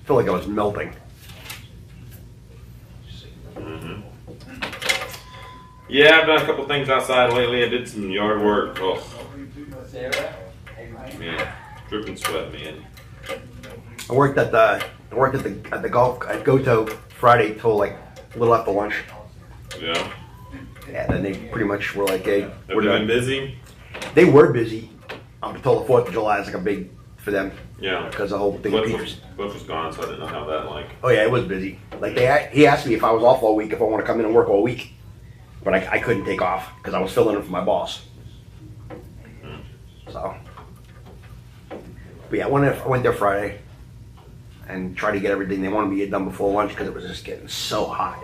feel like I was melting. Yeah, I've done a couple things outside lately. I did some yard work. Oh, man, dripping sweat, man. I worked at the golf at Goto Friday till like a little after lunch. Yeah. Yeah, then they pretty much were like, "Hey, Have we're you been done." busy? They were busy up until the 4th of July. It's like a big for them Yeah. because the whole thing. Cliff was gone, so I didn't know how that like. Oh yeah, it was busy. Like he asked me if I was off all week, if I want to come in and work all week, but I couldn't take off because I was filling in for my boss. So, but yeah, I went there Friday and tried to get everything they wanted me to get done before lunch because it was just getting so hot.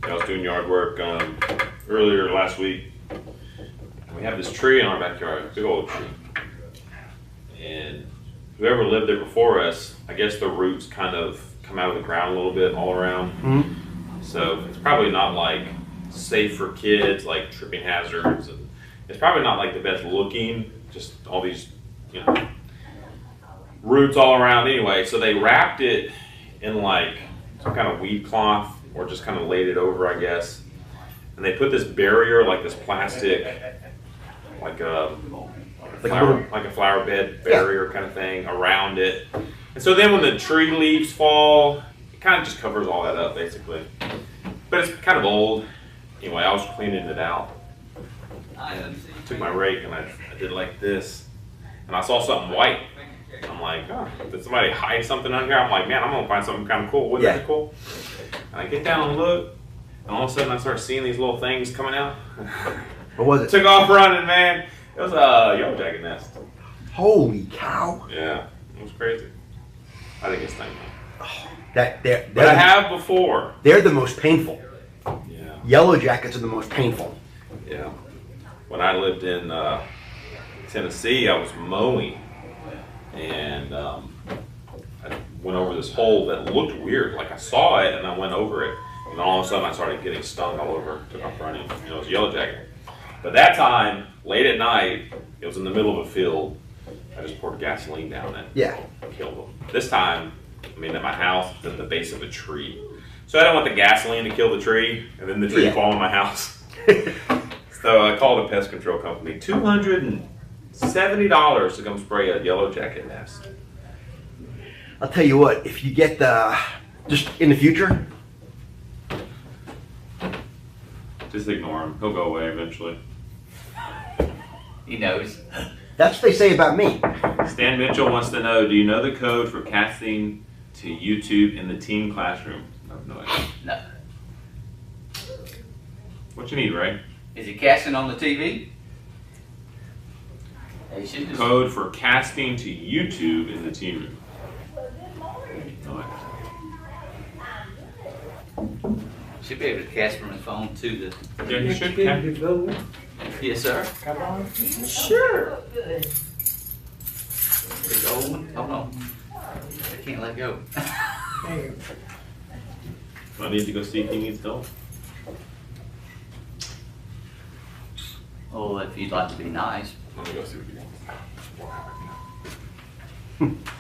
I was doing yard work earlier last week. And we have this tree in our backyard, a big old tree. And whoever lived there before us, I guess the roots kind of come out of the ground a little bit all around. Mm-hmm. So it's probably not like safe for kids, like tripping hazards. And it's probably not like the best looking, just all these, roots all around anyway. So they wrapped it in like some kind of weed cloth or just kind of laid it over, I guess. And they put this barrier, like this plastic, like a flower bed barrier kind of thing around it. And so then when the tree leaves fall, it kind of just covers all that up basically. But it's kind of old. Anyway, I was cleaning it out. And I took my rake and I did like this. And I saw something white. I'm like, oh, did somebody hide something under here? I'm like, man, I'm gonna find something kind of cool. Wouldn't that be cool? And I get down and look, and all of a sudden I start seeing these little things coming out. What was it? Took off running, man. It was a yellow jacket nest. Holy cow! Yeah, it was crazy. I think it's time. But I have before. They're the most painful. Yeah. Yellow jackets are the most painful. Yeah. When I lived in Tennessee, I was mowing, and I went over this hole that looked weird. Like I saw it, and I went over it, and all of a sudden I started getting stung all over. Took off running. It was a yellow jacket. But that time, late at night, it was in the middle of a field. I just poured gasoline down it. Yeah. Killed them. This time, at my house, it's at the base of a tree. So I don't want the gasoline to kill the tree, and then the tree fall on my house. So I called a pest control company. $270 to come spray a yellow jacket nest. I'll tell you what, if you get just in the future, just ignore him. He'll go away eventually. He knows. That's what they say about me. Stan Mitchell wants to know, do you know the code for casting to YouTube in the teen classroom? I have no idea. No. What you need, Ray? Is he casting on the TV? He should just... Code for casting to YouTube in the teen room. No idea. Should be able to cast from his phone to the... Yeah, you should. Yeah. Yes, sir. Come on. Sure. Big old one. Hold on. I can't let go. I need to go see if he needs help. Oh, if you'd like to be nice. Let me go see what he wants.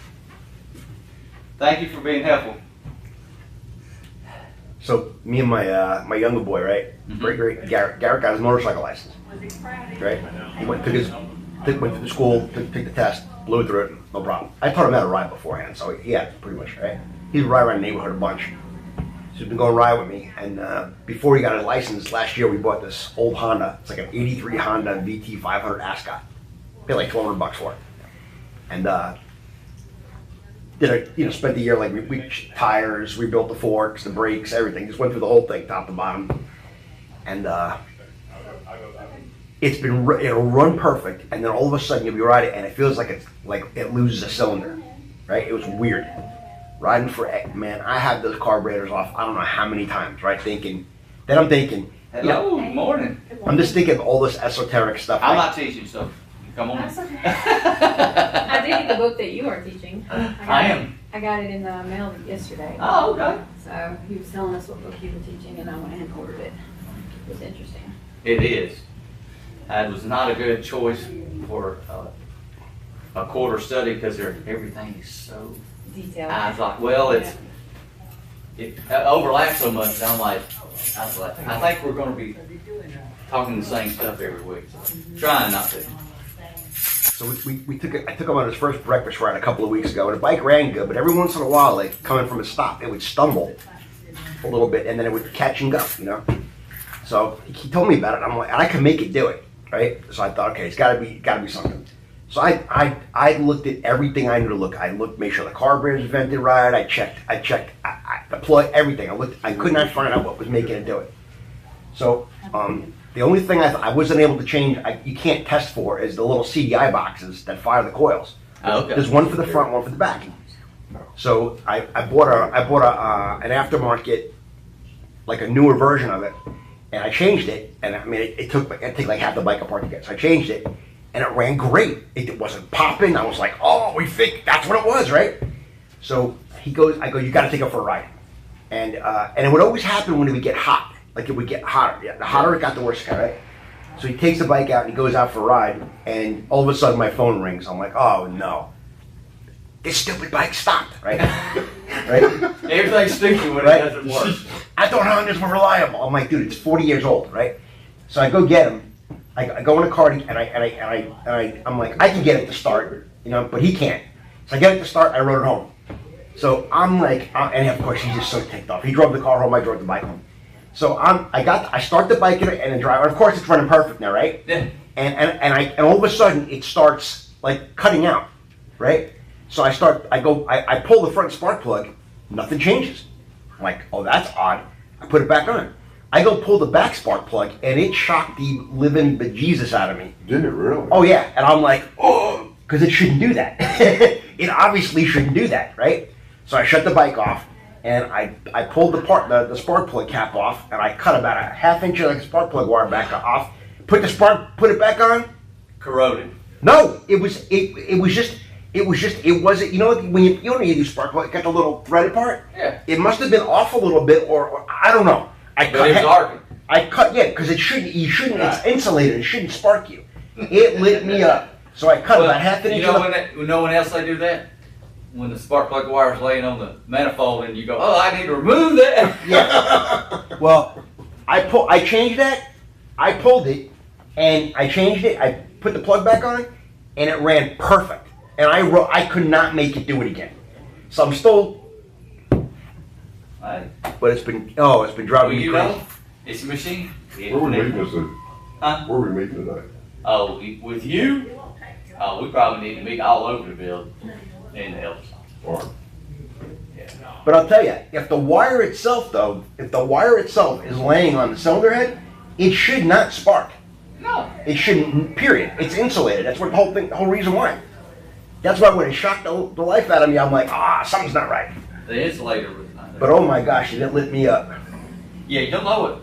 Thank you for being helpful. So me and my younger boy, right? Great Garrett got his motorcycle license. Right? He went to the school, took the test, blew through it, no problem. I taught him how to ride beforehand, so he had pretty much, right? He'd ride around the neighborhood a bunch. So he's been going ride with me, and before he got his license last year, we bought this old Honda. It's like an '83 Honda VT 500 Ascot. Paid like $1,200 for it, and spent the year like we tires, rebuilt the forks, the brakes, everything. Just went through the whole thing, top to bottom, and it'll run perfect, and then all of a sudden you'll be riding, and it feels like it loses a cylinder, right? It was weird. Riding for, man, I had those carburetors off I don't know how many times, right? I'm thinking, Hello, morning. I'm just thinking of all this esoteric stuff. I'm not teaching, so come on. That's okay. I did get the book that you are teaching. I am. I got it in the mail yesterday. Oh, okay. So he was telling us what book you were teaching, and I went ahead and ordered it. It was interesting. It is. It was not a good choice for a quarter study because everything is so. Detail. I was like, well, it overlaps so much. And I was like, I think we're going to be talking the same stuff every week. So trying not to. So I took him on his first breakfast ride a couple of weeks ago, and the bike ran good, but every once in a while, like coming from a stop, it would stumble a little bit, and then it would catch and go, you know. So he told me about it. And I'm like, and I can make it do it, right? So I thought, okay, it's got to be something. So I looked at everything I knew to look. I looked, make sure the carburetor was vented right. I checked the plug, everything. I could not find out what was making it do it. So the only thing I wasn't able to change, you can't test for, is the little CDI boxes that fire the coils. Oh, okay. There's one for the front, one for the back. So I bought an aftermarket, like a newer version of it, and I changed it. And I mean, it took like half the bike apart to get. So I changed it, and it ran great. It wasn't popping. I was like, oh, we think that's what it was, right? So I go, you got to take it for a ride, and it would always happen when it would get hot. Like it would get hotter. Yeah, the hotter it got, the worse it got, right? So he takes the bike out and he goes out for a ride, and all of a sudden my phone rings. I'm like, oh no, this stupid bike stopped, right? Right? Everything's sticky when Right? it doesn't work. I thought Hondas were reliable. I'm like, dude, it's 40 years old, right? So I go get him. I go in a car and I'm like, I can get it to start, you know, but he can't. So I get it to start. I rode it home. So I'm like, and of course he's just so ticked off. He drove the car home. I drove the bike home. So I start the bike in it and then drive. And of course it's running perfect now, right? Yeah. And all of a sudden it starts like cutting out, right? So I pull the front spark plug, nothing changes. I'm like, oh, that's odd. I put it back on. I go pull the back spark plug and it shocked the living bejesus out of me. Did it really? Oh yeah, and I'm like, oh, because it shouldn't do that. It obviously shouldn't do that, right? So I shut the bike off. And I pulled the spark plug cap off, and I cut about a half inch of the spark plug wire back off. Put it back on. Corroded. No, it wasn't. You know when you don't need to do spark plug, it got the little threaded part. Yeah. It must have been off a little bit, or I don't know. But it was arcing. I cut, yeah, because it shouldn't. You shouldn't. It's insulated. It shouldn't spark you. It lit me up. So I cut about half an inch. You know when else they do that? When the spark plug wire is laying on the manifold and you go, oh, I need to remove that. Yeah. Well, I changed that. I pulled it, and I changed it. I put the plug back on, and it ran perfect. And I could not make it do it again. So I'm still. Right. But it's been driving me You crazy. know, it's a machine. Where we meeting this at? Huh? Where we meeting today? Oh, with you? Oh, we probably need to meet all over the building in the help. All right. But I'll tell you, if the wire itself is laying on the cylinder head, it should not spark. No. It shouldn't. Period. It's insulated. That's what the whole reason why. That's why when it shocked the life out of me, I'm like, something's not right. The insulator was not there. But oh my gosh, it lit me up. Yeah, you don't know it.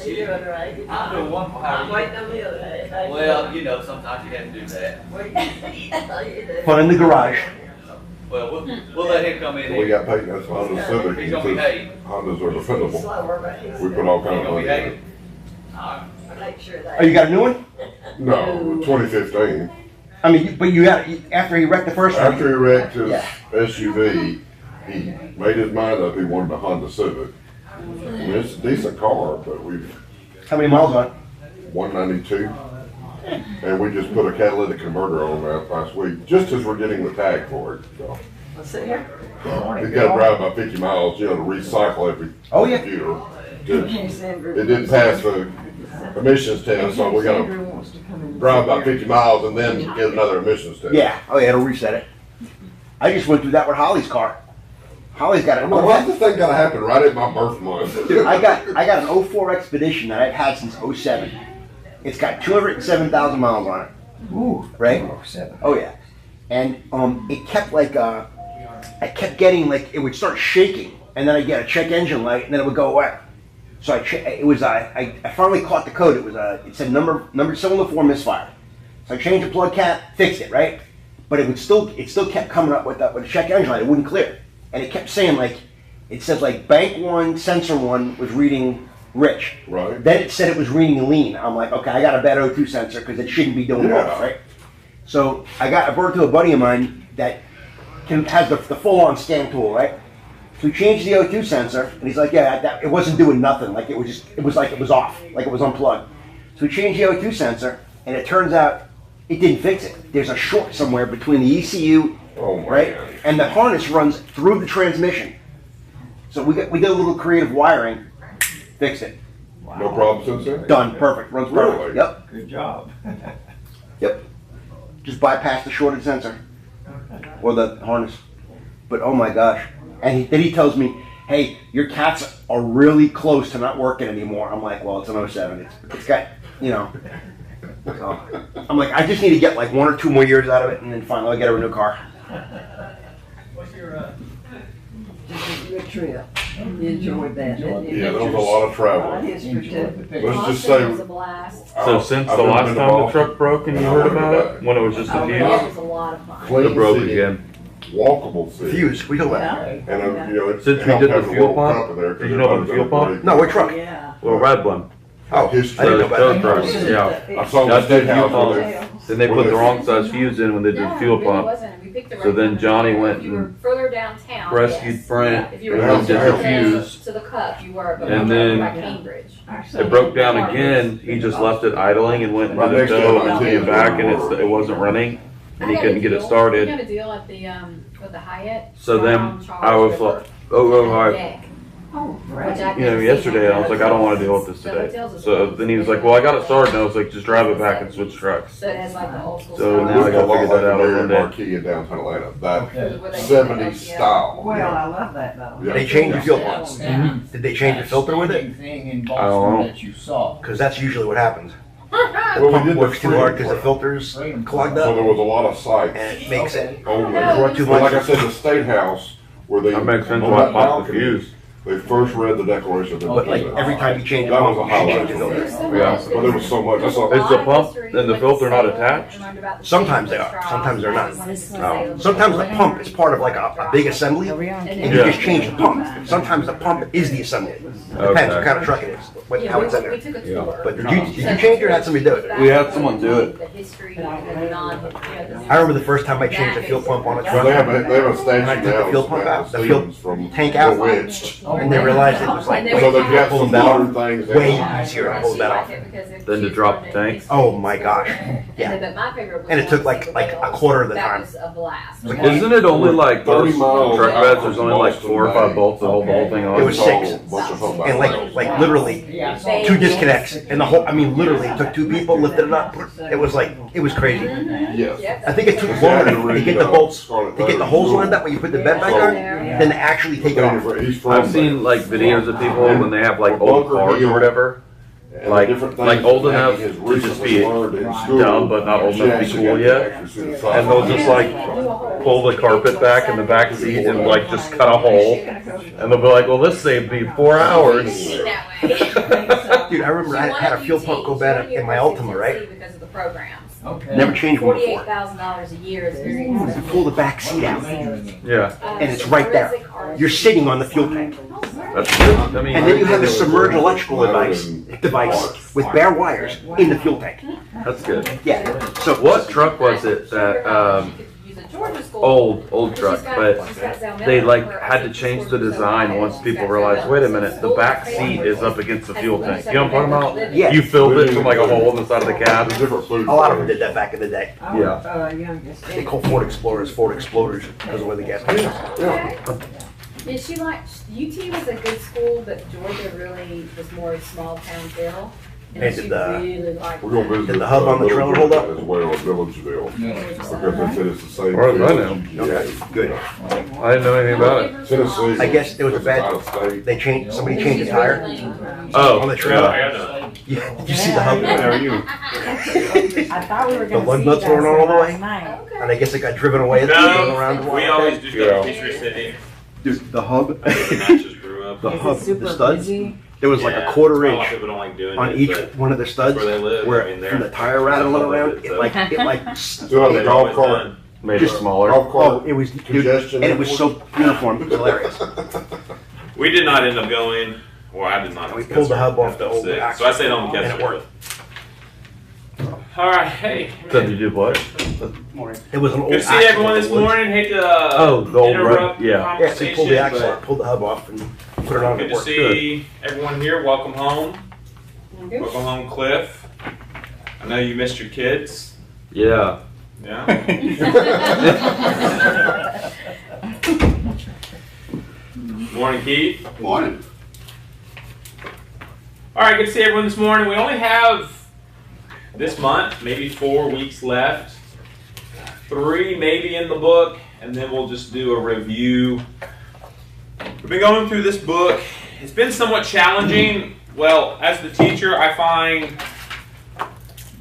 You doing right? I'm doing one for I'm how waiting on the other day. Well, you know, sometimes you have to do that. Fun in the garage. Well, we'll let him come in We here. got Peyton, that's Honda Civic. He's He gonna says behave. Hondas are defendable. Slower, but he's. We put all He's kinds of gonna money in behave. it. Alright. Make sure that. Oh, you got a new one? No, 2015. I mean, but you got after he wrecked the first one. After he wrecked his Yeah. SUV, he made his mind up he wanted a Honda Civic. I mean, it's a decent car, but we've How many miles on it? 192. And we just put a catalytic converter on that last week, just as we're getting the tag for it. So Let's sit here. he's got to drive about 50 miles, to recycle every Oh, yeah. computer. It didn't pass the emissions test, so we got to drive about 50 miles and then get another emissions test. Yeah. Oh yeah, it'll reset it. I just went through that with Holly's car. Holly's got I'm like, why's this thing got to happen right at my birth month? Dude, I got an 04 Expedition that I've had since 07. It's got 207,000 miles on it. Ooh, Right? 07. Oh yeah. And it kept I kept getting like, it would start shaking, and then I'd get a check engine light, and then it would go away. So I finally caught the code. It said number cylinder 4 misfire. So I changed the plug cap, fixed it, right? But it still kept coming up with a check engine light. It wouldn't clear, and it kept saying it said bank 1, sensor 1 was reading Rich. Right. Then it said it was reading lean. I'm like, okay, I got a bad O2 sensor because it shouldn't be doing Yeah. both, right? So I brought it to a buddy of mine that has the full-on scan tool, right? So we changed the O2 sensor, and he's like, yeah, it wasn't doing nothing. Like it was like it was off, like it was unplugged. So we changed the O2 sensor, and it turns out it didn't fix it. There's a short somewhere between the ECU, Oh my right, God. and the harness runs through the transmission. So we did a little creative wiring, fixed it. No problem since then? Done, perfect, runs perfect. Really? Yep, Good job. yep. Just bypass the shorted sensor or the harness. But oh my gosh. And then he tells me, hey, your cats are really close to not working anymore. I'm like, well, it's an 07. It's got, you know. So I'm like, I just need to get like 1 or 2 more years out of it and then finally I'll get her a new car. Just a good trip. You enjoyed that, didn't you? Yeah, there was a lot of travel. Lot of history too. Let's just Boston say. was a blast. So since I've the never last been to time the Boston. truck broke and you heard about it, when it was just a It fuse, was a lot of fun. Clean it broke city, again. Walkable city. Fuse, we talk about Yeah. that. And you know, it Since we helped did the having a fuel World pump, Cup in there, 'cause did you know about the everybody's fuel on pump? No, we're truck. Yeah. Well, red one. Oh, History. I didn't know The about tow that. truck, yeah. I saw the That's the state fuel house pump. where they, Then they put the wrong size fuse in when they did the No, fuel it really pump. wasn't. We picked the So right then one. Johnny went If you were and further downtown, rescued yes. Brent If you were and closer did the to fuse. to the cup, you were, but And we were then- by Cambridge. It broke down again. He just left it idling and went into Right the next to tow MIT. and came back and it wasn't running and he couldn't get it We started. got a deal at the with the Hyatt. So then from Charles I was River. like, oh, all right. Deck, Oh, which right. I You know, couldn't see yesterday I was from like, I don't want to deal with this the today. hotels as So well. then he was like, well, I got it started. And I was like, just drive it back and switch trucks. So it has like the old school. So style. now I looked gotta a lot figure like that the out Marriott one day. Marquis in downtown Atlanta. That Where they did 70s the, style. Well, I love that though. Yeah. They changed the fuel pump. Yeah. Did they change the filter with it? Thing in I don't Boston know. that you saw. Because that's usually what happens. Well, we Pump did the works too hard freedom because the part. filters clogged So up there was a lot of sites and it makes it over No, there. pour too But like I much. said, the State House, where they. That makes sense on why I that popped the balcony, fuse. They first read the Declaration of But like Independence. every time you change the That pump, was a you should change highlight the for filter. There's so Yeah. much. Well, there was so much. I saw. Is the pump and the filter not attached? Sometimes they are, sometimes they're not. Sometimes the pump is part of like a big assembly and you Yeah. just change the pump. Sometimes the pump is the assembly. Depends what kind of truck it is, how it's in We there. took a Yeah. tour. But did you change it or had somebody do it? We had someone do it. The history and the non, I remember the first time I changed the fuel pump on a They truck. have a statue And I took now. the fuel pump that's out, the fuel Stevens from tank the out, Witch. and they realized it was like So they've got pulling some that modern off things. way now. easier to pull that off. Then to drop the tank? Oh my gosh, yeah. But my favorite was And it took like a quarter of the that time. was a blast. Like, Isn't it only like 30 most miles truck out beds? from There's only like Boston, 4 or 5 Maine. bolts to hold the whole thing on. It was 6. Bunch of hump And like literally Yeah, I saw 2 it. disconnects and the whole, I mean literally it took 2 people, lifted it up. It was like, it was crazy. Yes. I think it took longer to get the bolts, to get the holes lined up when you put the bed back on, than to actually take it off. He's from I've seen like videos of people when they have like old cars or whatever, and like- different like things old that enough he has to just recently be learned in school. dumb, but not old enough to be Actually cool got yet. to actually see the side. And they'll just like pull the carpet back in the back seat and like just cut a hole. And they'll be like, well, this saved me 4 hours. Dude, I remember I had a fuel pump go bad in my Altima, right? Because of the programs. Okay. Never changed one before. $48,000 a year is very You expensive. pull the back seat out Yeah, and it's right there. You're sitting on the fuel tank. that's good. I mean, And then you have a submerged electrical device with bare wires in the fuel tank. that's good. Yeah. So What truck was it that, old truck, but they like had to change the design once people realized, wait a minute, the back seat is up against the fuel tank. You know what I'm talking about? Yeah. You filled it from like a hole in the side of the cab. There's different food. A lot of them did that back in the day. Yeah. Youngest. They call Ford Explorers Ford Exploders because of where the gas station is. Yeah, she liked, UT was a good school, but Georgia really was more a small town feel. And And did she the- really liked We're gonna visit. Did the hub on the trailer hold up? As well as Villageville, because they said it's the same. Or as I thing. know. Okay, good. I didn't know anything about it. Tennessee. I guess there was a This is bad- out of state. They changed, somebody changed the tire Oh, on the trailer. I Yeah, did you see the hub? How are you? I thought we were The gonna lug see nuts you guys weren't all the way? last night. And I guess it got driven away as it was going around. No, we always just got a picture sitting. Dude, the hub, The matches grew up. the Is hub, it super the studs, busy? there was like a Yeah, quarter a lot of inch people don't like doing on it, each but one of the studs that's where they live. where I mean, they're- from the tire rattling around, it so- like, Still have the they've golf always cart. done. Made it smaller. Golf oh, cart. it was, dude, Congestion. and it was so uniform, it was hilarious. We did not end up going. Well, I did not. And we pulled the hub off the old So axle. I stayed home with And it Kevin. worked. All right, hey. So you do what? It was an old Good to see axle everyone with this the wood. morning. Hate to Oh, the old interrupt road, yeah. the Yeah, so you pulled the axle conversation, out, pulled the hub off and put it but on good and it to worked. see everyone here. Welcome home. Good. Welcome home, Cliff. I know you missed your kids. Yeah. Yeah. Morning, Keith. Morning. All right, good to see everyone this morning. We only have this month, maybe 4 weeks left. 3 maybe in the book, and then we'll just do a review. We've been going through this book. It's been somewhat challenging. Well, as the teacher, I find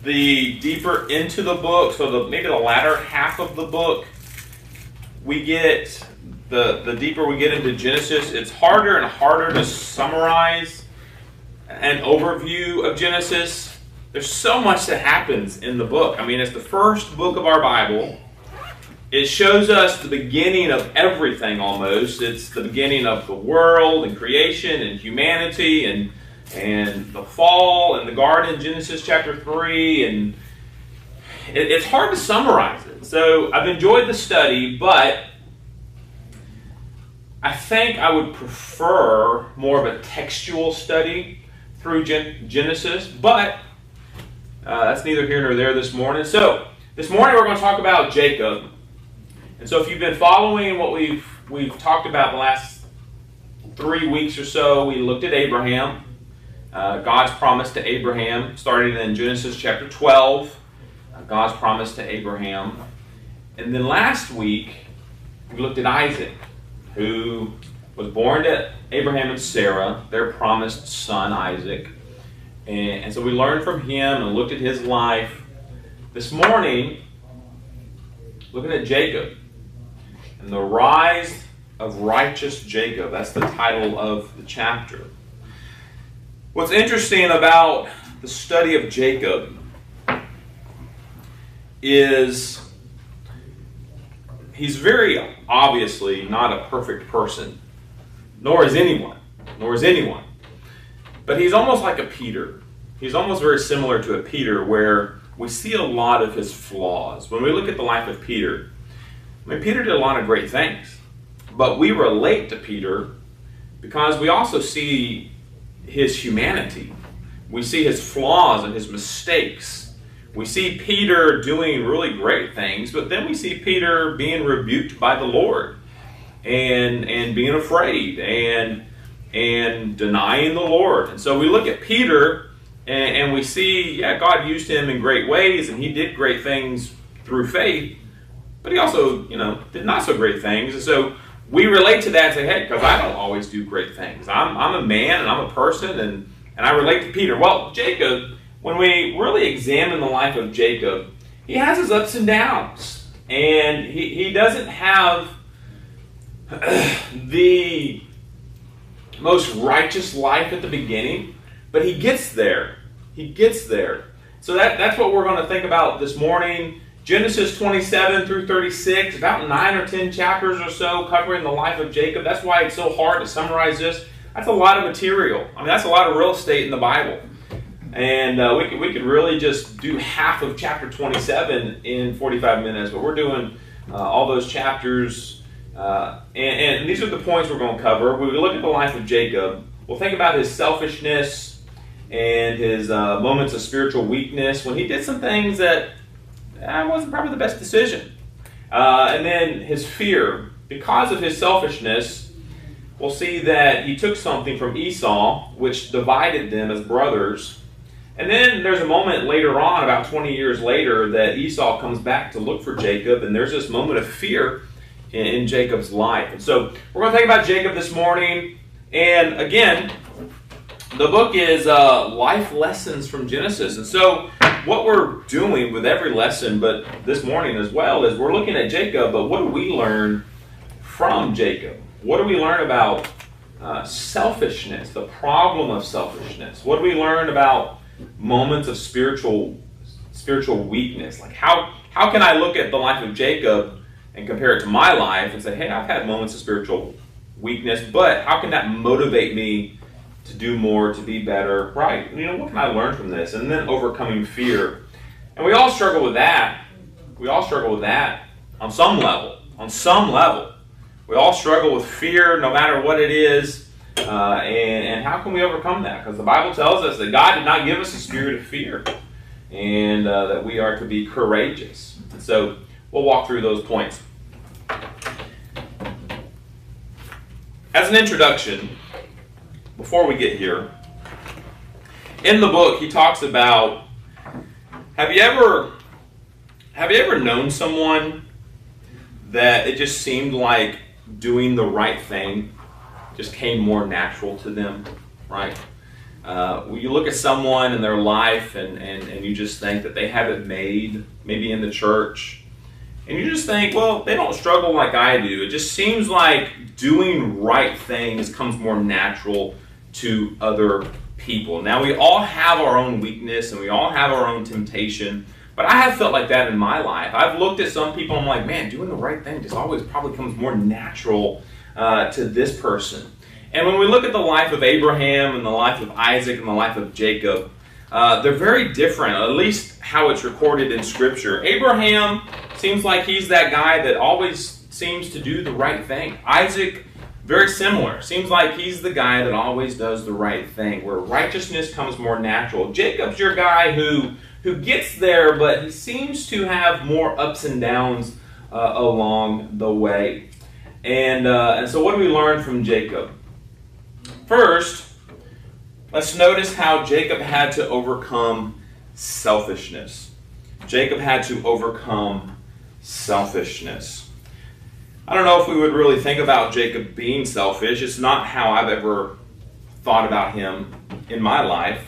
the deeper into the book, so maybe the latter half of the book, we get, the deeper we get into Genesis, it's harder and harder to summarize an overview of Genesis. There's so much that happens in the book. I mean, it's the first book of our Bible. It shows us the beginning of everything almost. It's the beginning of the world and creation and humanity and the fall and the garden, Genesis chapter 3. And it's hard to summarize it. So I've enjoyed the study, but I think I would prefer more of a textual study through Genesis, but that's neither here nor there this morning. So this morning we're going to talk about Jacob. And so if you've been following what we've talked about the last 3 weeks or so, we looked at Abraham, God's promise to Abraham, starting in Genesis chapter 12, God's promise to Abraham. And then last week we looked at Isaac, who was born to Abraham and Sarah, their promised son Isaac. And so we learned from him and looked at his life. This morning, looking at Jacob and the rise of righteous Jacob. That's the title of the chapter. What's interesting about the study of Jacob is he's very obviously not a perfect person, nor is anyone. But he's almost like a Peter. He's almost very similar to a Peter, where we see a lot of his flaws. When we look at the life of Peter, I mean, Peter did a lot of great things. But we relate to Peter because we also see his humanity. We see his flaws and his mistakes. We see Peter doing really great things, but then we see Peter being rebuked by the Lord and being afraid and denying the Lord. And so we look at Peter and we see, yeah, God used him in great ways and he did great things through faith, but he also, did not so great things. And so we relate to that and say, hey, because I don't always do great things. I'm a man and I'm a person and I relate to Peter. Well, Jacob, when we really examine the life of Jacob, he has his ups and downs. And he doesn't have the most righteous life at the beginning, but he gets there. So that's what we're going to think about this morning. Genesis 27 through 36, about 9 or 10 chapters or so covering the life of Jacob. That's why it's so hard to summarize this. That's a lot of material. I mean, that's a lot of real estate in the Bible. And we could really just do half of chapter 27 in 45 minutes, but we're doing all those chapters. And these are the points we're going to cover. We look at the life of Jacob. We'll think about his selfishness and his moments of spiritual weakness when he did some things that wasn't probably the best decision. And then his fear. Because of his selfishness, we'll see that he took something from Esau, which divided them as brothers. And then there's a moment later on, about 20 years later, that Esau comes back to look for Jacob, and there's this moment of fear in Jacob's life. And so we're going to think about Jacob this morning. And again, the book is Life Lessons from Genesis. And so what we're doing with every lesson, but this morning as well, is we're looking at Jacob, but what do we learn from Jacob? What do we learn about selfishness, the problem of selfishness? What do we learn about moments of spiritual weakness? Like how can I look at the life of Jacob and compare it to my life and say, hey, I've had moments of spiritual weakness, but how can that motivate me to do more, to be better. Right. What can I learn from this? And then overcoming fear. And we all struggle with that. We all struggle with that on some level. On some level. We all struggle with fear no matter what it is. And how can we overcome that? Because the Bible tells us that God did not give us a spirit of fear. And that we are to be courageous. And so we'll walk through those points. As an introduction, before we get here, in the book he talks about, have you ever known someone that it just seemed like doing the right thing just came more natural to them, right? You look at someone in their life and you just think that they have it made, maybe in the church, and you just think, well, they don't struggle like I do. It just seems like doing right things comes more natural to other people. Now, we all have our own weakness and we all have our own temptation, but I have felt like that in my life. I've looked at some people and I'm like, man, doing the right thing just always probably comes more natural to this person. And when we look at the life of Abraham and the life of Isaac and the life of Jacob, they're very different, at least how it's recorded in Scripture. Abraham seems like he's that guy that always seems to do the right thing. Isaac, very similar. Seems like he's the guy that always does the right thing, where righteousness comes more natural. Jacob's your guy who gets there, but he seems to have more ups and downs along the way. And so what do we learn from Jacob? First, let's notice how Jacob had to overcome selfishness. Jacob had to overcome selfishness. I don't know if we would really think about Jacob being selfish. It's not how I've ever thought about him in my life.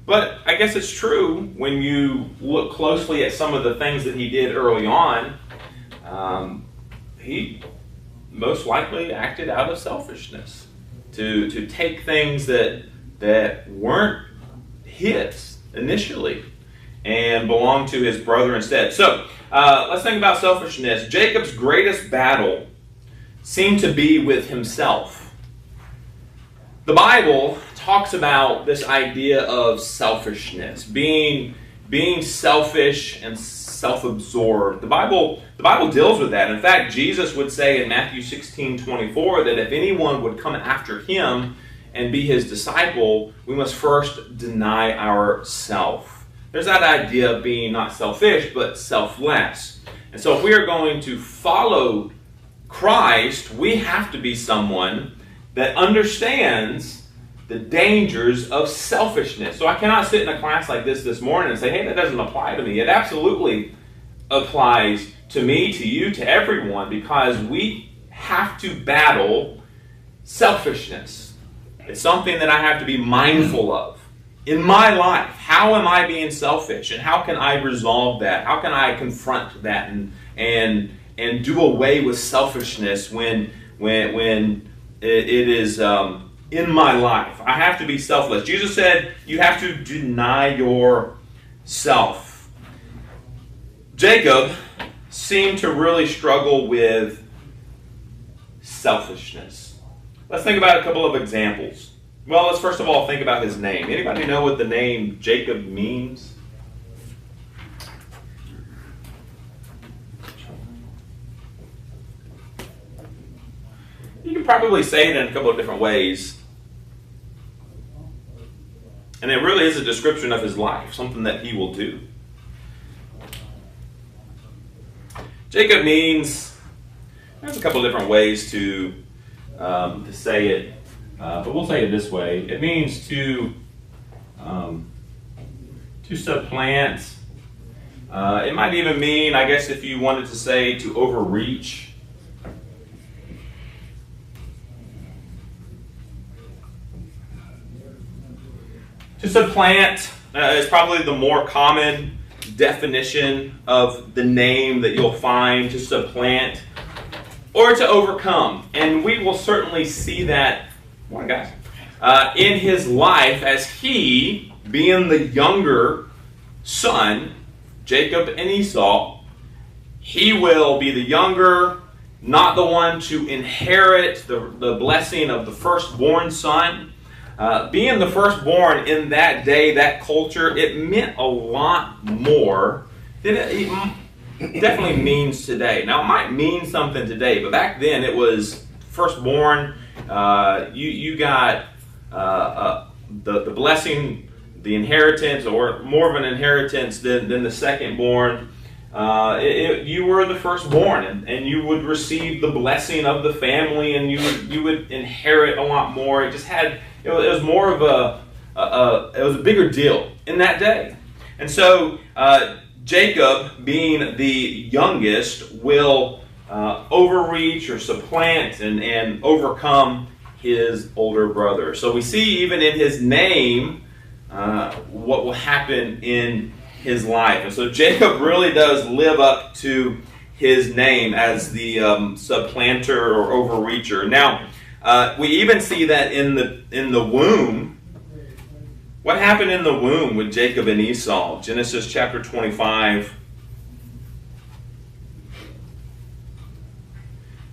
But I guess it's true when you look closely at some of the things that he did early on. He most likely acted out of selfishness. To take things that weren't his initially and belong to his brother instead. So let's think about selfishness. Jacob's greatest battle seemed to be with himself. The Bible talks about this idea of selfishness, being selfish and self-absorbed. The Bible deals with that. In fact, Jesus would say in Matthew 16:24 that if anyone would come after him and be his disciple, we must first deny ourselves. There's that idea of being not selfish, but selfless. And so if we are going to follow Christ, we have to be someone that understands the dangers of selfishness. So I cannot sit in a class like this morning and say, hey, that doesn't apply to me. It absolutely applies to me, to you, to everyone, because we have to battle selfishness. It's something that I have to be mindful of in my life. How am I being selfish, and how can I resolve that? How can I confront that and do away with selfishness when it is in my life? I have to be selfless. Jesus said you have to deny yourself. Jacob seemed to really struggle with selfishness. Let's think about a couple of examples. Well, let's first of all think about his name. Anybody know what the name Jacob means? You can probably say it in a couple of different ways. And it really is a description of his life, something that he will do. Jacob means, there's a couple of different ways to say it, but we'll say it this way. It means to supplant. It might even mean, I guess if you wanted to say, to overreach. To supplant is probably the more common definition of the name that you'll find, to supplant or to overcome. And we will certainly see that, morning guys, in his life as he, being the younger son, Jacob and Esau, he will be the younger, not the one to inherit the blessing of the firstborn son. being the firstborn in that day, that culture, it meant a lot more than it definitely means today. Now, it might mean something today, but back then it was firstborn. You got the blessing, the inheritance, or more of an inheritance than the secondborn. You were the firstborn, and you would receive the blessing of the family, and you would inherit a lot more. It was more of it was a bigger deal in that day. And so Jacob, being the youngest, will overreach or supplant and overcome his older brother. So we see even in his name what will happen in his life. And so Jacob really does live up to his name as the supplanter or overreacher. Now, we even see that in the womb. What happened in the womb with Jacob and Esau? Genesis chapter 25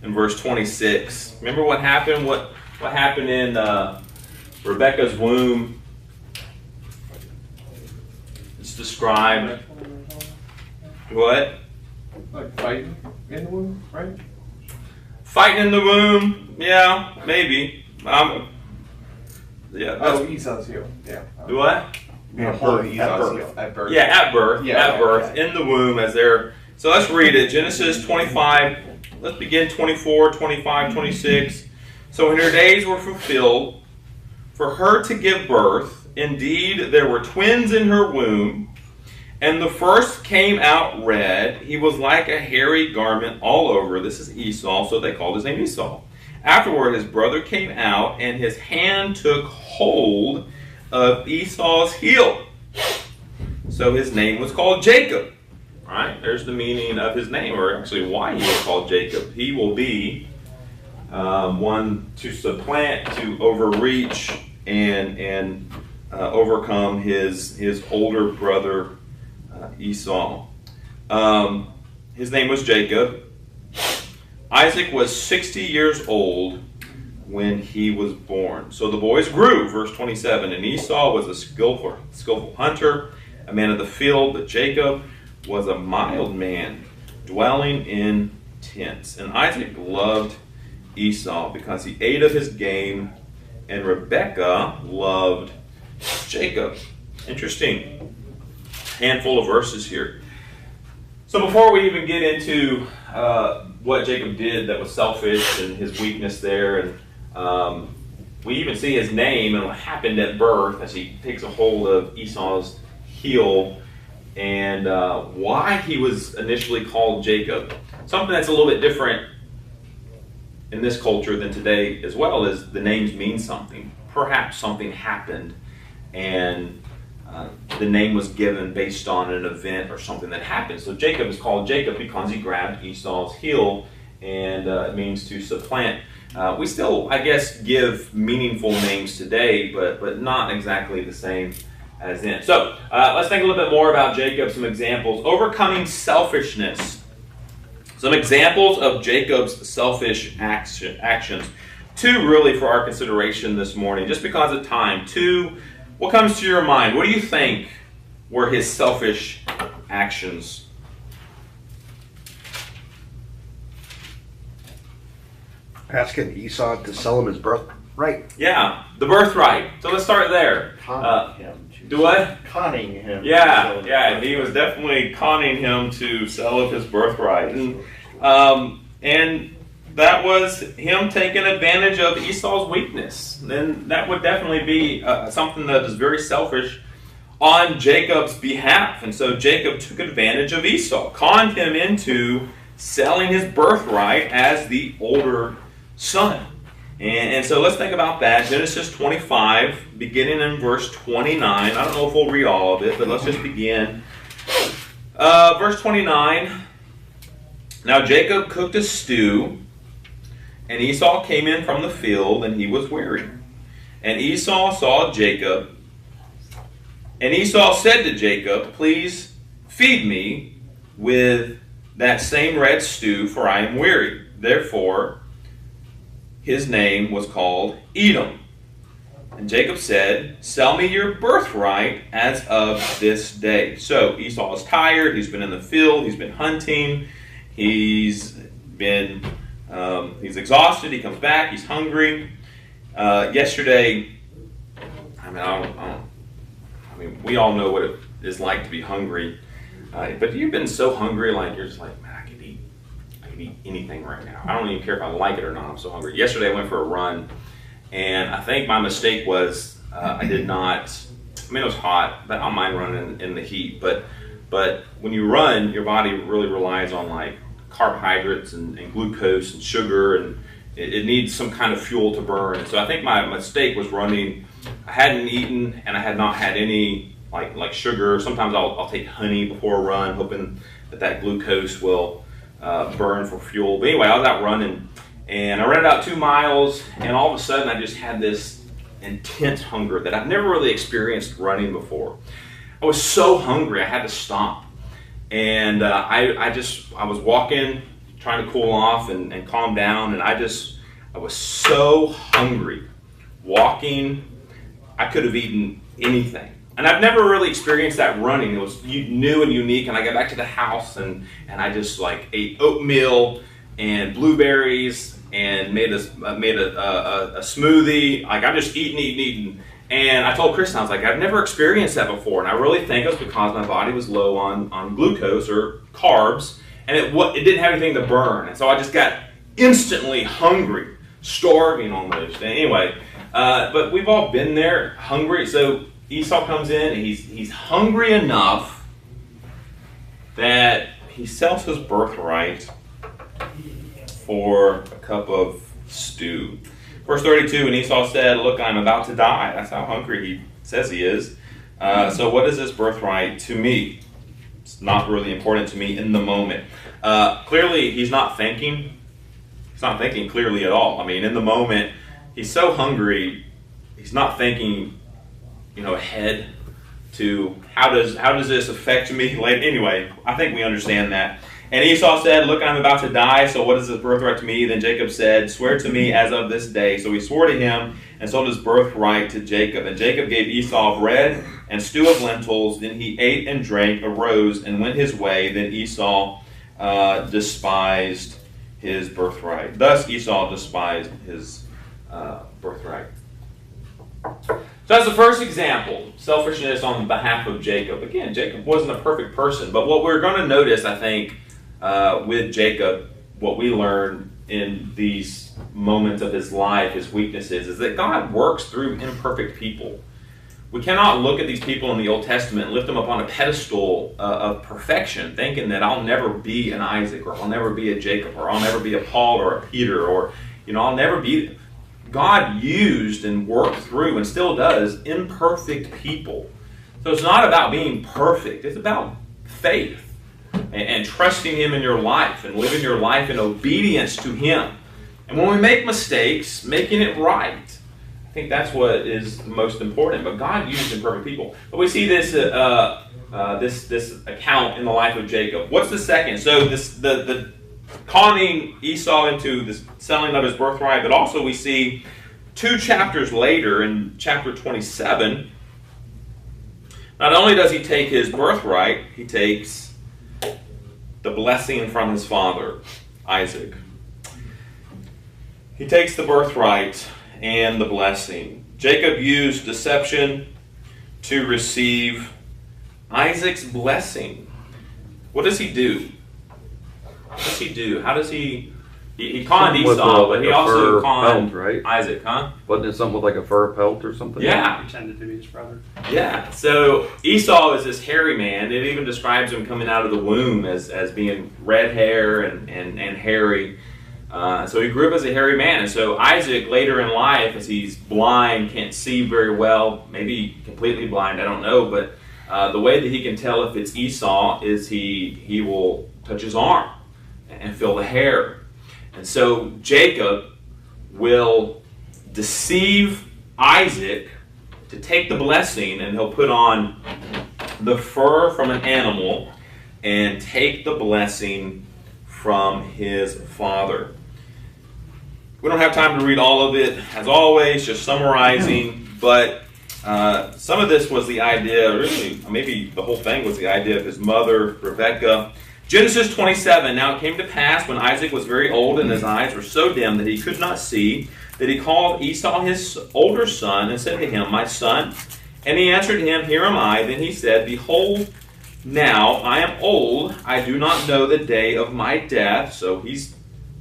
and verse 26. Remember what happened? What happened in Rebekah's womb? It's described. What? Like fighting in the womb, right? Fighting in the womb? Yeah, maybe. Yeah. Esau's heel. Yeah. What? At birth. Yeah, at birth. Yeah, at birth, in the womb, as they're. So let's read it. Genesis 25. Let's begin 24, 25, 26. So when her days were fulfilled, for her to give birth, indeed there were twins in her womb, and the first came out red. He was like a hairy garment all over. This is Esau, so they called his name Esau. Afterward, his brother came out, and his hand took hold of Esau's heel. So his name was called Jacob. Right? There's the meaning of his name, or actually why he was called Jacob. He will be one to supplant, to overreach, and overcome his older brother Esau. His name was Jacob. Isaac was 60 years old when he was born. So the boys grew, verse 27, and Esau was a skillful hunter, a man of the field, but Jacob was a mild man, dwelling in tents. And Isaac loved Esau because he ate of his game, and Rebekah loved Jacob. Interesting. Handful of verses here. So before we even get into what Jacob did that was selfish and his weakness there, and we even see his name and what happened at birth as he takes a hold of Esau's heel, and why he was initially called Jacob. Something that's a little bit different in this culture than today as well is the names mean something. Perhaps something happened and the name was given based on an event or something that happened. So Jacob is called Jacob because he grabbed Esau's heel, and it means to supplant. We still, I guess, give meaningful names today, but not exactly the same as then. So let's think a little bit more about Jacob, some examples. Overcoming selfishness. Some examples of Jacob's selfish actions. Two really for our consideration this morning, just because of time. Two, what comes to your mind? What do you think were his selfish actions? Asking Esau to sell him his birthright. Yeah, the birthright. So let's start there. Do what? Conning him. Yeah. He was definitely conning him to sell up his birthright, and that was him taking advantage of Esau's weakness. Then that would definitely be something that is very selfish on Jacob's behalf. And so Jacob took advantage of Esau, conned him into selling his birthright as the older son. And so let's think about that. Genesis 25, beginning in verse 29. I don't know if we'll read all of it, but let's just begin. Verse 29. Now Jacob cooked a stew, and Esau came in from the field, and he was weary. And Esau saw Jacob, and Esau said to Jacob, "Please feed me with that same red stew, for I am weary." Therefore, his name was called Edom. And Jacob said, sell me your birthright as of this day. So Esau is tired. He's been in the field. He's been hunting. He's exhausted. He comes back. He's hungry. Yesterday, we all know what it is like to be hungry. But you've been so hungry, like you're just like, man, I could eat anything right now. I don't even care if I like it or not. I'm so hungry. Yesterday I went for a run, and I think my mistake was I did not. I mean, it was hot, but I don't mind running in the heat. But when you run, your body really relies on like carbohydrates and glucose and sugar, and it needs some kind of fuel to burn. So I think my mistake was running. I hadn't eaten, and I had not had any like sugar. Sometimes I'll take honey before a run, hoping that glucose will burn for fuel. But anyway, I was out running, and I ran about 2 miles, and all of a sudden I just had this intense hunger that I've never really experienced running before. I was so hungry I had to stop, and I was walking, trying to cool off and calm down, and I was so hungry. Walking, I could have eaten anything. And I've never really experienced that running. It was new and unique, and I got back to the house, and I just like ate oatmeal and blueberries and made a smoothie. Like I'm just eating. And I told Kristen, I was like, I've never experienced that before, and I really think it was because my body was low on glucose or carbs, and it didn't have anything to burn. And so I just got instantly hungry, starving almost. And anyway, but we've all been there, hungry. So Esau comes in, and he's hungry enough that he sells his birthright for a cup of stew. Verse 32, and Esau said, look, I'm about to die. That's how hungry he says he is. So what is this birthright to me? It's not really important to me in the moment. Clearly, he's not thinking. He's not thinking clearly at all. I mean, in the moment, he's so hungry, he's not thinking ahead to how does this affect me later. Anyway, I think we understand that. And Esau said, look, I'm about to die, so what is this birthright to me? Then Jacob said, swear to me as of this day. So he swore to him and sold his birthright to Jacob. And Jacob gave Esau bread and stew of lentils. Then he ate and drank, arose, and went his way. Then Esau despised his birthright. Thus Esau despised his birthright. So that's the first example, selfishness on behalf of Jacob. Again, Jacob wasn't a perfect person, but what we're going to notice, I think, with Jacob, what we learn in these moments of his life, his weaknesses, is that God works through imperfect people. We cannot look at these people in the Old Testament and lift them up on a pedestal of perfection, thinking that I'll never be an Isaac, or I'll never be a Jacob, or I'll never be a Paul or a Peter, or I'll never be. God used and worked through, and still does, imperfect people. So it's not about being perfect. It's about faith and trusting Him in your life and living your life in obedience to Him. And when we make mistakes, making it right. I think that's what is most important. But God used imperfect people. But we see this this account in the life of Jacob. What's the second? So the conning Esau into the selling of his birthright, but also we see 2 chapters later in chapter 27, not only does he take his birthright, he takes the blessing from his father, Isaac. He takes the birthright and the blessing. Jacob used deception to receive Isaac's blessing. What does he do? What does he do? How does he conned Esau, but he also conned right? Isaac, huh? Wasn't it something with like a fur pelt or something? Yeah. Pretended to be his brother. Yeah. So Esau is this hairy man. It even describes him coming out of the womb as being red hair and hairy. So he grew up as a hairy man. And so Isaac, later in life, as he's blind, can't see very well, maybe completely blind, I don't know, but the way that he can tell if it's Esau is he will touch his arm and feel the hair. And so Jacob will deceive Isaac to take the blessing, and he'll put on the fur from an animal and take the blessing from his father. We don't have time to read all of it. As always, just summarizing, But some of this was the idea, really, maybe the whole thing was the idea of his mother, Rebekah. Genesis 27, now it came to pass when Isaac was very old and his eyes were so dim that he could not see, that he called Esau his older son and said to him, My son. And he answered him, Here am I. Then he said, Behold, now I am old. I do not know the day of my death. So he's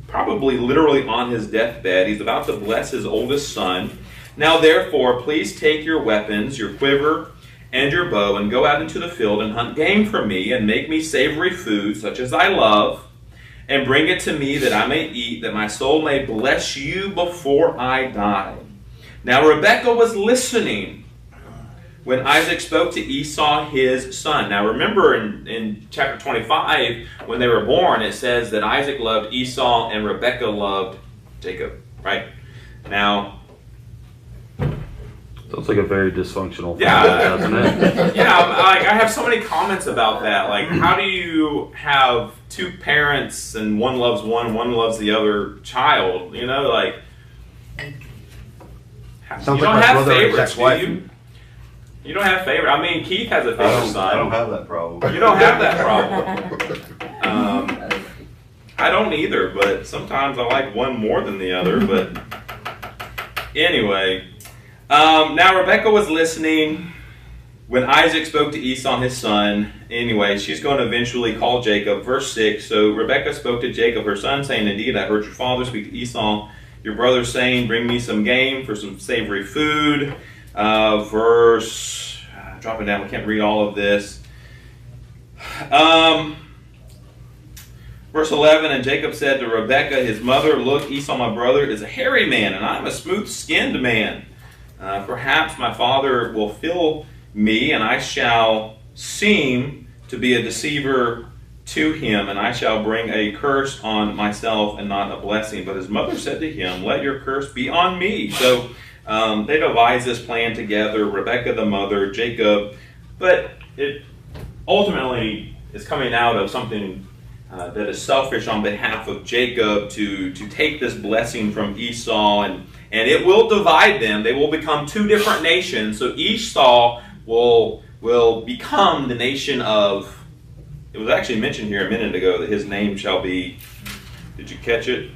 probably literally on his deathbed. He's about to bless his oldest son. Now therefore, please take your weapons, your quiver, and your bow, and go out into the field and hunt game for me, and make me savory food, such as I love, and bring it to me that I may eat, that my soul may bless you before I die. Now Rebekah was listening when Isaac spoke to Esau his son. Now remember in chapter 25, when they were born, it says that Isaac loved Esau and Rebekah loved Jacob, right? Now, sounds like a very dysfunctional family, yeah, doesn't it? yeah. Like I have so many comments about that. Like, how do you have two parents and one loves one loves the other child? You know, like Sounds you like don't my have brother and his favorites, do ex-wife. you? You don't have favorite. I mean, Keith has a favorite son. I don't have that problem. You don't have that problem. I don't either, but sometimes I like one more than the other. But anyway, now Rebekah was listening when Isaac spoke to Esau his son. Anyway, she's going to eventually call Jacob. Verse 6, so Rebekah spoke to Jacob her son, saying, Indeed, I heard your father speak to Esau, your brother, saying, Bring me some game for some savory food. Dropping down, we can't read all of this. Verse 11, and Jacob said to Rebekah, his mother, Look, Esau, my brother, is a hairy man, and I am a smooth-skinned man. Perhaps my father will fill me, and I shall seem to be a deceiver to him, and I shall bring a curse on myself and not a blessing. But his mother said to him, Let your curse be on me. So they devised this plan together, Rebekah the mother, Jacob, but it ultimately is coming out of something that is selfish on behalf of Jacob to take this blessing from Esau, and it will divide them. They will become two different nations. So Esau will become the nation of, it was actually mentioned here a minute ago that his name shall be, did you catch it?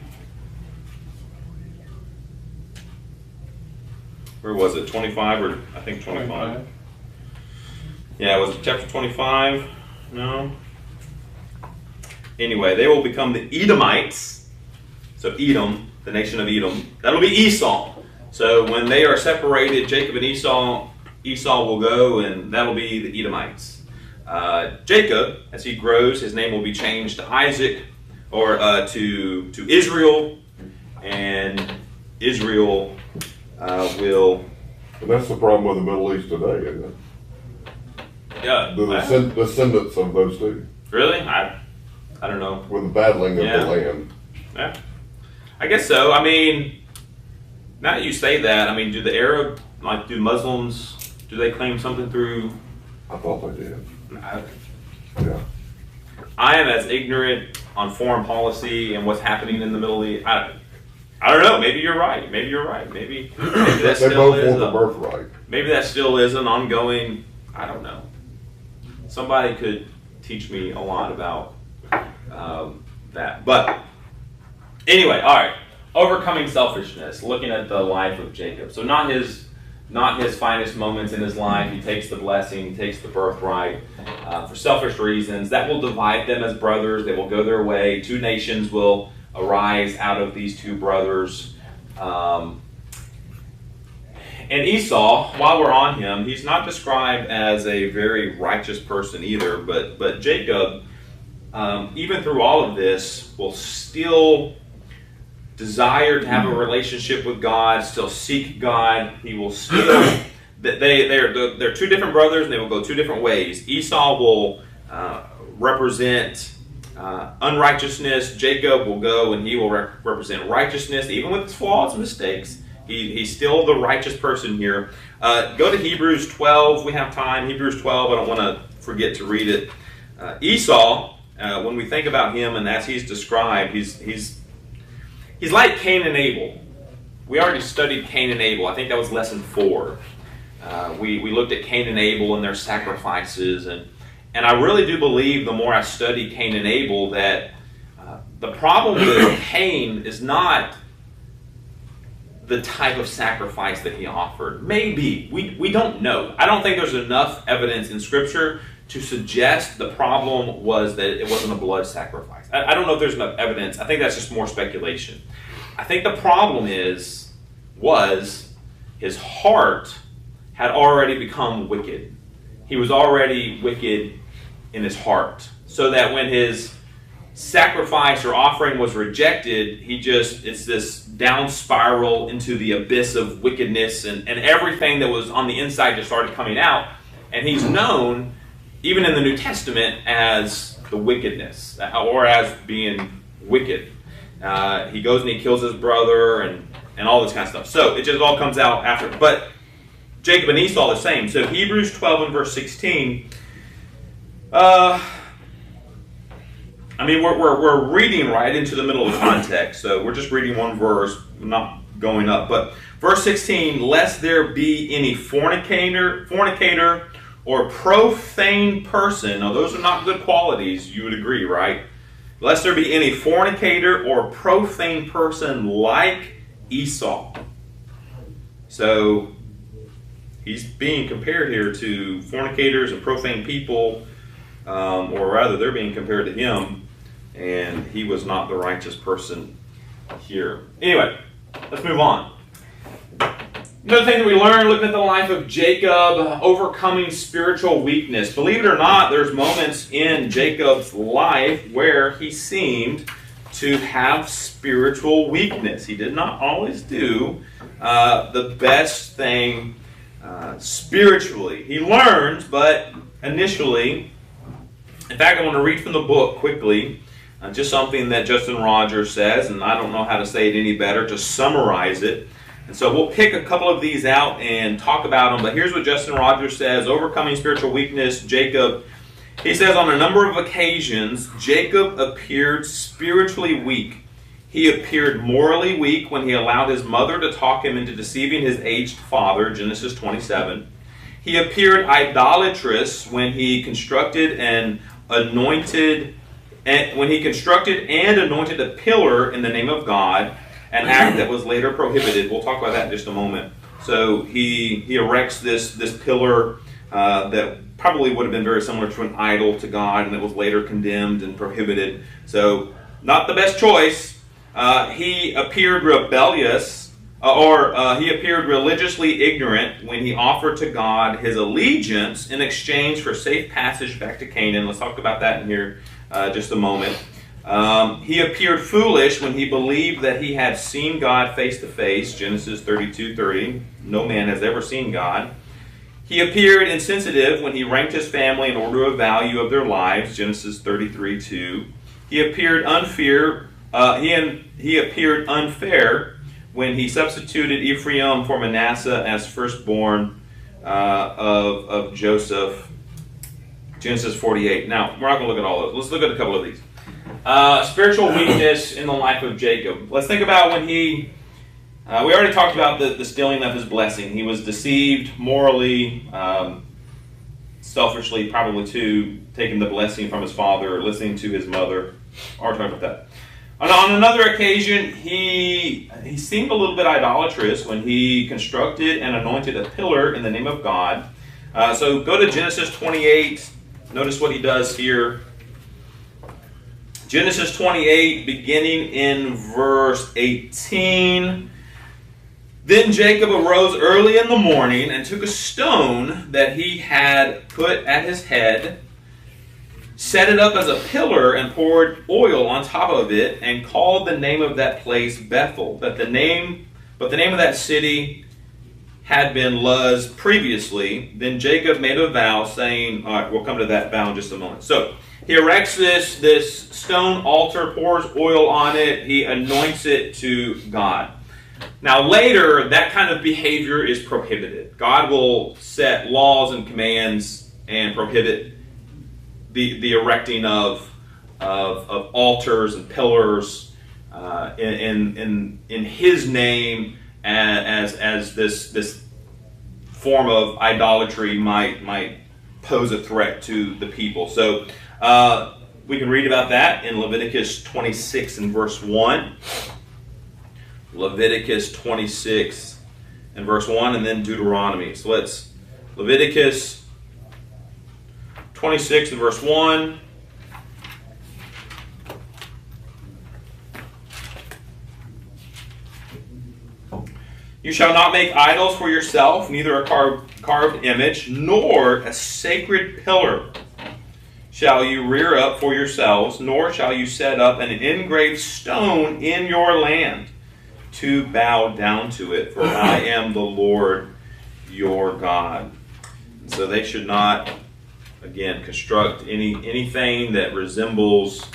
Where was it? 25 or I think 25. Yeah, was it chapter 25? No. Anyway, they will become the Edomites. So Edom, the nation of Edom. That'll be Esau. So when they are separated, Jacob and Esau will go, and that'll be the Edomites. Jacob, as he grows, his name will be changed to Isaac, or to Israel, and Israel will. And that's the problem with the Middle East today, isn't it? Yeah. The descendants of those two. Really? I don't know. With the battling of Yeah. the land. Yeah. I guess so. I mean, now that you say that, I mean, do Muslims, do they claim something through? I thought they did. I Yeah. am as ignorant on foreign policy and what's happening in the Middle East. I don't know. Maybe you're right. Maybe that They still both is. want the birthright. Maybe that still is an ongoing. I don't know. Somebody could teach me a lot about that. But anyway, all right. Overcoming selfishness. Looking at the life of Jacob. So not his finest moments in his life. He takes the blessing. He takes the birthright for selfish reasons. That will divide them as brothers. They will go their way. Two nations will arise out of these two brothers. And Esau, while we're on him, he's not described as a very righteous person either, but Jacob, even through all of this, will still desire to have a relationship with God, still seek God. He will still, they're two different brothers, and they will go two different ways. Esau will represent unrighteousness. Jacob will go and he will represent righteousness, even with his flaws and mistakes. He's still the righteous person here. Go to Hebrews 12. We have time. Hebrews 12. I don't want to forget to read it. Esau, when we think about him and as he's described, he's like Cain and Abel. we already studied Cain and Abel. I think that was lesson 4. We looked at Cain and Abel and their sacrifices, and I really do believe the more I study Cain and Abel that the problem with Cain is not the type of sacrifice that he offered. Maybe. We don't know. I don't think there's enough evidence in Scripture to suggest the problem was that it wasn't a blood sacrifice. I don't know if there's enough evidence. I think that's just more speculation. I think the problem was his heart had already become wicked. He was already wicked in his heart. So that when his sacrifice or offering was rejected, it's this down spiral into the abyss of wickedness, and everything that was on the inside just started coming out. And he's known, even in the New Testament, as the wickedness, or as being wicked. He goes and he kills his brother and all this kind of stuff. So it just all comes out after. But Jacob and Esau are the same. So Hebrews 12 and verse 16. We're reading right into the middle of the context. So we're just reading one verse, not going up. But verse 16, lest there be any fornicator, or profane person. Now those are not good qualities, you would agree, right? Lest there be any fornicator or profane person like Esau. So he's being compared here to fornicators and profane people, or rather they're being compared to him, and he was not the righteous person here. Anyway, let's move on. Another thing that we learned looking at the life of Jacob, overcoming spiritual weakness. Believe it or not, there's moments in Jacob's life where he seemed to have spiritual weakness. He did not always do the best thing spiritually. He learns, but initially, in fact, I want to read from the book quickly, just something that Justin Rogers says, and I don't know how to say it any better, to summarize it. And so we'll pick a couple of these out and talk about them. But here's what Justin Rogers says, overcoming spiritual weakness, Jacob. He says, on a number of occasions, Jacob appeared spiritually weak. He appeared morally weak when he allowed his mother to talk him into deceiving his aged father, Genesis 27. He appeared idolatrous when he constructed and anointed a pillar in the name of God, an act that was later prohibited. We'll talk about that in just a moment. So he erects this pillar that probably would have been very similar to an idol to God, and it was later condemned and prohibited. So not the best choice. He appeared rebellious, he appeared religiously ignorant when he offered to God his allegiance in exchange for safe passage back to Canaan. Let's talk about that in here just a moment. He appeared foolish when he believed that he had seen God face to face, Genesis 32:30. No man has ever seen God. He appeared insensitive when he ranked his family in order of value of their lives, Genesis 33:2. He appeared unfair. He appeared unfair when he substituted Ephraim for Manasseh as firstborn of Joseph, Genesis 48. Now, we're not going to look at all those. Let's look at a couple of these. Spiritual weakness in the life of Jacob. Let's think about when we already talked about the stealing of his blessing. He was deceived morally, selfishly, probably too, taking the blessing from his father, listening to his mother. Already talked about that. On another occasion, he seemed a little bit idolatrous when he constructed and anointed a pillar in the name of God. So go to Genesis 28. Notice what he does here. Genesis 28, beginning in verse 18. Then Jacob arose early in the morning and took a stone that he had put at his head, set it up as a pillar, and poured oil on top of it, and called the name of that place Bethel. But the name of that city had been Luz previously. Then Jacob made a vow, saying, all right, we'll come to that vow in just a moment. So he erects this stone altar, pours oil on it, he anoints it to God. Now later, that kind of behavior is prohibited. God will set laws and commands and prohibit the erecting of altars and pillars in His name as this form of idolatry might pose a threat to the people. So we can read about that in Leviticus 26 and verse 1. Leviticus 26 and verse 1, and then Deuteronomy. So let's Leviticus 26 and verse 1. You shall not make idols for yourself, neither a carved image, nor a sacred pillar shall you rear up for yourselves, nor shall you set up an engraved stone in your land to bow down to it, for I am the Lord your God. And so they should not, again, construct anything that resembles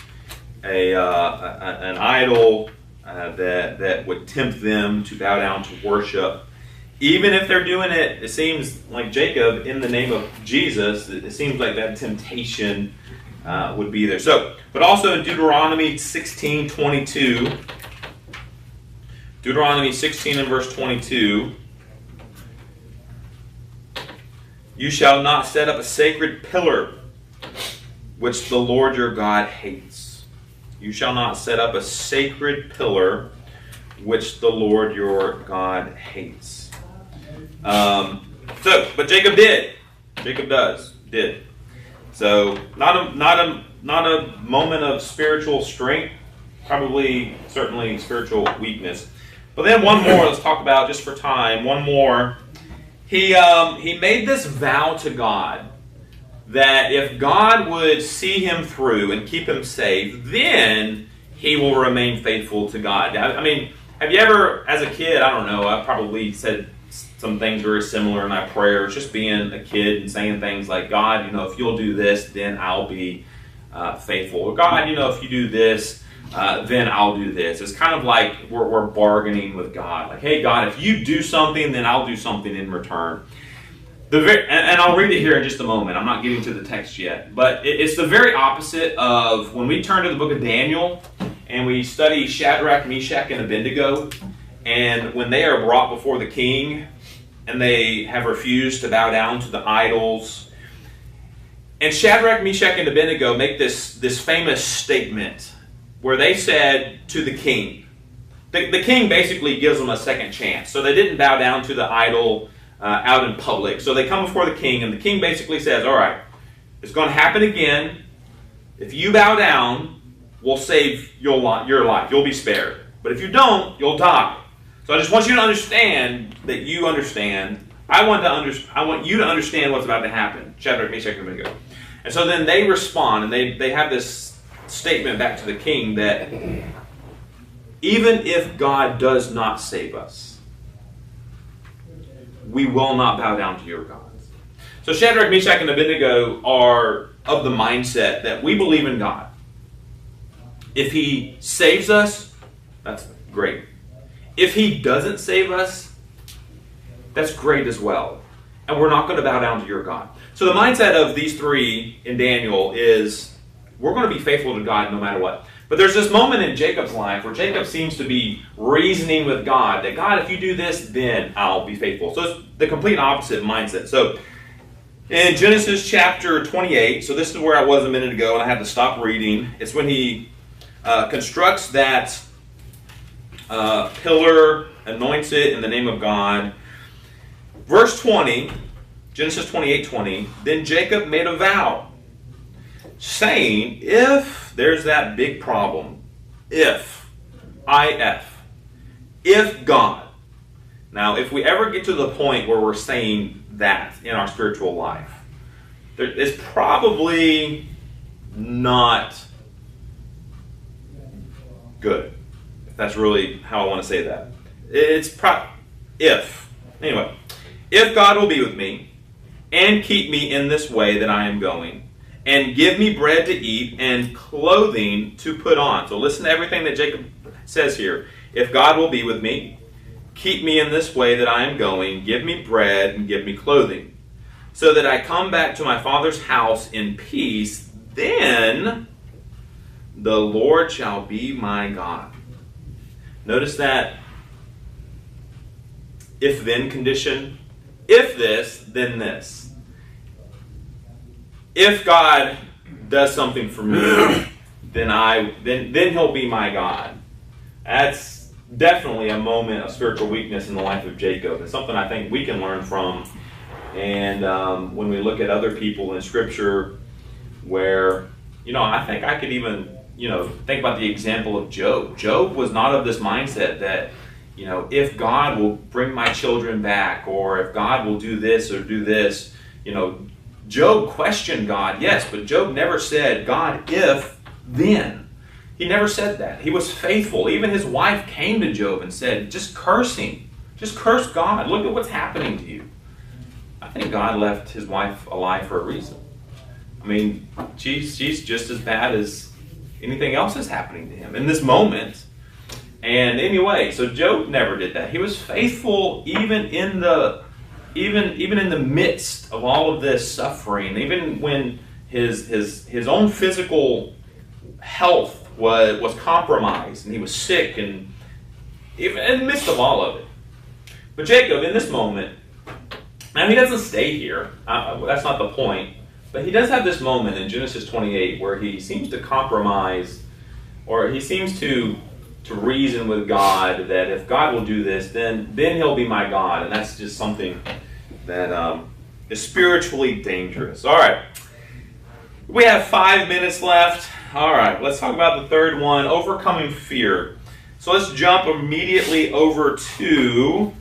an idol that would tempt them to bow down to worship. Even if they're doing it, it seems like Jacob, in the name of Jesus, it seems like that temptation would be there. So, but also in Deuteronomy 16:22, Deuteronomy 16 and verse 22, you shall not set up a sacred pillar which the Lord your God hates. You shall not set up a sacred pillar which the Lord your God hates. But Jacob did. Jacob did. So not a moment of spiritual strength, certainly spiritual weakness. But then one more, let's talk about, just for time, one more. He made this vow to God that if God would see him through and keep him safe, then he will remain faithful to God. I mean, have you ever, as a kid, I don't know, I probably said some things very similar in my prayers, just being a kid and saying things like, God, if you'll do this, then I'll be faithful. Or God, if you do this, then I'll do this. It's kind of like we're bargaining with God. Like, hey, God, if you do something, then I'll do something in return. And I'll read it here in just a moment. I'm not getting to the text yet. But it's the very opposite of when we turn to the book of Daniel and we study Shadrach, Meshach, and Abednego. And when they are brought before the king and they have refused to bow down to the idols. And Shadrach, Meshach, and Abednego make this famous statement where they said to the king, the king basically gives them a second chance. So they didn't bow down to the idol out in public. So they come before the king, and the king basically says, all right, it's going to happen again. If you bow down, we'll save your life. You'll be spared. But if you don't, you'll die. So I just want you to understand that you understand. I want you to understand what's about to happen. Shadrach, Meshach, and Abednego. And so then they respond, and they have this statement back to the king that even if God does not save us, we will not bow down to your gods. So Shadrach, Meshach, and Abednego are of the mindset that we believe in God. If he saves us, that's great. If he doesn't save us, that's great as well. And we're not going to bow down to your God. So the mindset of these three in Daniel is we're going to be faithful to God no matter what. But there's this moment in Jacob's life where Jacob seems to be reasoning with God that, God, if you do this, then I'll be faithful. So it's the complete opposite mindset. So in Genesis chapter 28, so this is where I was a minute ago and I had to stop reading. It's when he constructs that pillar, anoints it in the name of God. Verse 20, Genesis 28:20, then Jacob made a vow, saying, if there's that big problem, if God. Now, if we ever get to the point where we're saying that in our spiritual life, it's probably not good. If that's really how I want to say that. If God will be with me and keep me in this way that I am going, and give me bread to eat and clothing to put on. So listen to everything that Jacob says here. If God will be with me, keep me in this way that I am going, give me bread and give me clothing, so that I come back to my father's house in peace, then the Lord shall be my God. Notice that if-then condition. If this, then this. If God does something for me, then he'll be my God. That's definitely a moment of spiritual weakness in the life of Jacob. It's something I think we can learn from. And when we look at other people in Scripture where, I think I could even, think about the example of Job. Job was not of this mindset that, if God will bring my children back, or if God will do this or do this, Job questioned God, yes, but Job never said, God, if, then. He never said that. He was faithful. Even his wife came to Job and said, just curse him. Just curse God. Look at what's happening to you. I think God left his wife alive for a reason. I mean, she's just as bad as anything else that's happening to him in this moment. And anyway, so Job never did that. He was faithful even in the midst of all of this suffering, even when his own physical health was compromised and he was sick, and even in the midst of all of it. But Jacob, in this moment, now he doesn't stay here. That's not the point. But he does have this moment in Genesis 28 where he seems to compromise, or he seems to reason with God that if God will do this, then he'll be my God. And that's just something that is spiritually dangerous. All right. We have 5 minutes left. All right. Let's talk about the third one, overcoming fear. So let's jump immediately over to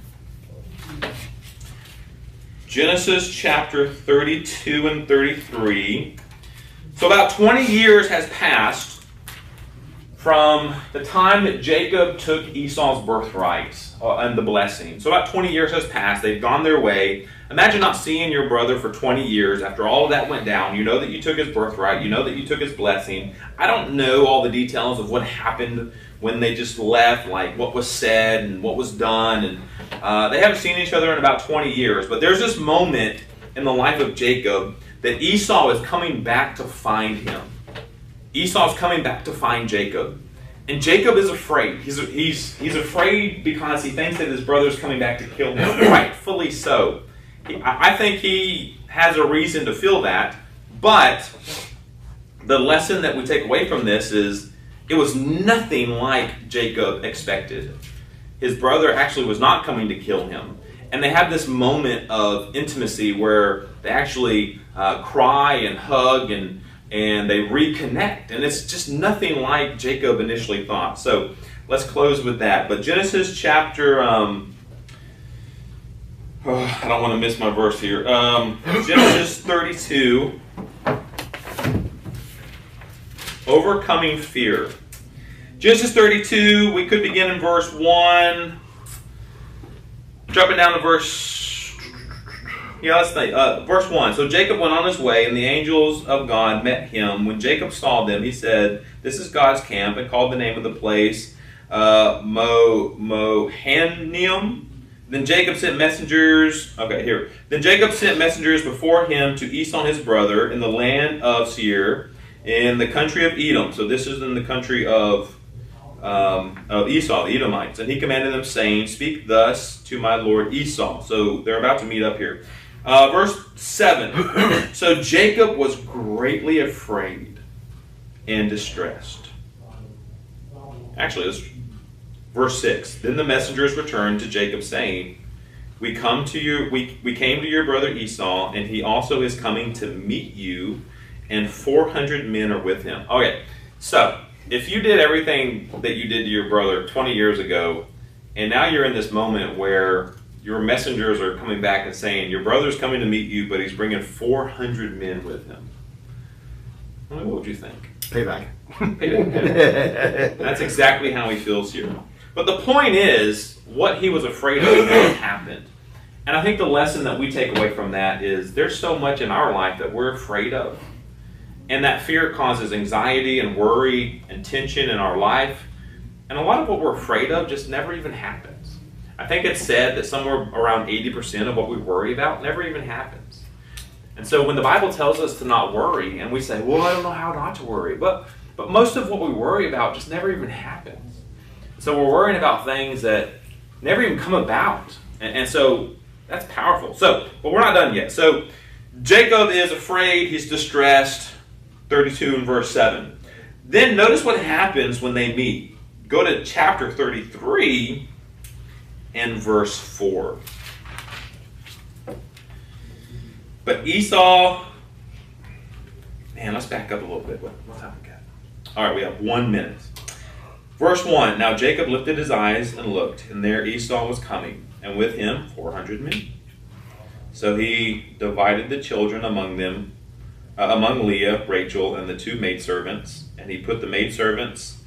Genesis chapter 32 and 33. So about 20 years has passed from the time that Jacob took Esau's birthright and the blessing. So about 20 years has passed. They've gone their way. Imagine not seeing your brother for 20 years after all of that went down. You know that you took his birthright. You know that you took his blessing. I don't know all the details of what happened when they just left, like what was said and what was done. And they haven't seen each other in about 20 years. But there's this moment in the life of Jacob that Esau is coming back to find him. Esau's coming back to find Jacob. And Jacob is afraid. He's afraid because he thinks that his brother's coming back to kill him. Rightfully so. I think he has a reason to feel that. But the lesson that we take away from this is it was nothing like Jacob expected. His brother actually was not coming to kill him. And they have this moment of intimacy where they actually cry and hug and they reconnect. And it's just nothing like Jacob initially thought. So let's close with that. But Genesis chapter, I don't want to miss my verse here. Genesis 32, overcoming fear. Genesis 32, we could begin in verse 1. Jumping down to verse 1. So Jacob went on his way, and the angels of God met him. When Jacob saw them, he said, "This is God's camp," and called the name of the place Mahanaim. Then Jacob sent messengers. Then Jacob sent messengers before him to Esau his brother in the land of Seir, in the country of Edom. So this is in the country of Esau, the Edomites. And he commanded them, saying, "Speak thus to my lord Esau." So they're about to meet up here. Verse 7. So Jacob was greatly afraid and distressed. Actually, it's verse 6. Then the messengers returned to Jacob, saying, we came to your brother Esau, and he also is coming to meet you, and 400 men are with him. Okay, so if you did everything that you did to your brother 20 years ago, and now you're in this moment where your messengers are coming back and saying, your brother's coming to meet you, but he's bringing 400 men with him. I mean, what would you think? Payback. That's exactly how he feels here. But the point is, what he was afraid of happened. And I think the lesson that we take away from that is there's so much in our life that we're afraid of. And that fear causes anxiety and worry and tension in our life. And a lot of what we're afraid of just never even happens. I think it's said that somewhere around 80% of what we worry about never even happens. And so when the Bible tells us to not worry, and we say, well, I don't know how not to worry. But most of what we worry about just never even happens. So we're worrying about things that never even come about. And so that's powerful. So, but we're not done yet. So Jacob is afraid, he's distressed, 32 and verse 7. Then notice what happens when they meet. Go to chapter 33 and verse 4. But Esau, man, let's back up a little bit. What time we got? All right, we have 1 minute. Verse 1, now Jacob lifted his eyes and looked, and there Esau was coming, and with him 400 men. So he divided the children among them, among Leah, Rachel, and the 2 maidservants, and he put the maidservants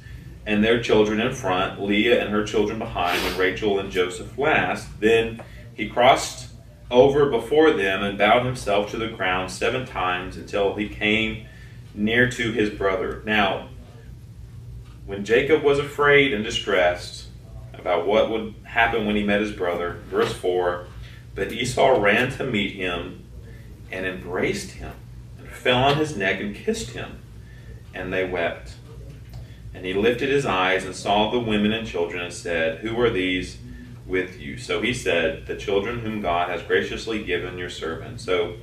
and their children in front, Leah and her children behind, and Rachel and Joseph last. Then he crossed over before them and bowed himself to the ground 7 times until he came near to his brother. Now, when Jacob was afraid and distressed about what would happen when he met his brother, verse 4, but Esau ran to meet him and embraced him and fell on his neck and kissed him, and they wept. And he lifted his eyes and saw the women and children and said, who are these with you? So he said, the children whom God has graciously given your servant. So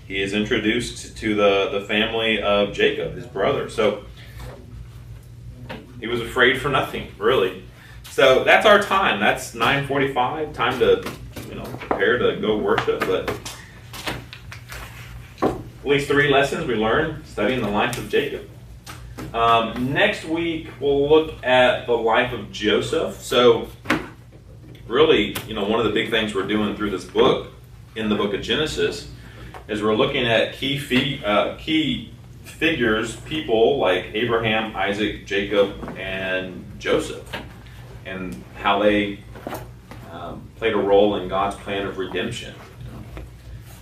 he is introduced to the family of Jacob, his brother. So he was afraid for nothing, really. So that's our time. That's 9:45. Time to, prepare to go worship. But at least 3 lessons we learned studying the life of Jacob. Next week we'll look at the life of Joseph. So really, one of the big things we're doing through this book, in the book of Genesis, is we're looking at key figures, people like Abraham, Isaac, Jacob, and Joseph, and how they played a role in God's plan of redemption.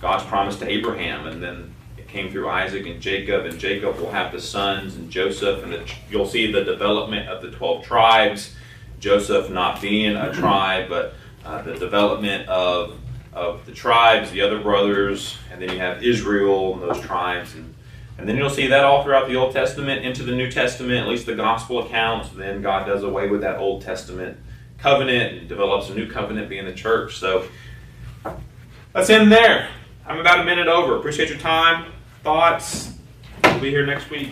God's promise to Abraham, and then it came through Isaac and Jacob will have the sons, and Joseph, and you'll see the development of the 12 tribes, Joseph not being a tribe, but the development of the tribes, the other brothers, and then you have Israel and those tribes, and then you'll see that all throughout the Old Testament into the New Testament, at least the gospel accounts. Then God does away with that Old Testament covenant and develops a new covenant, being the church. So let's end there. I'm about a minute over. Appreciate your time, thoughts. We'll be here next week.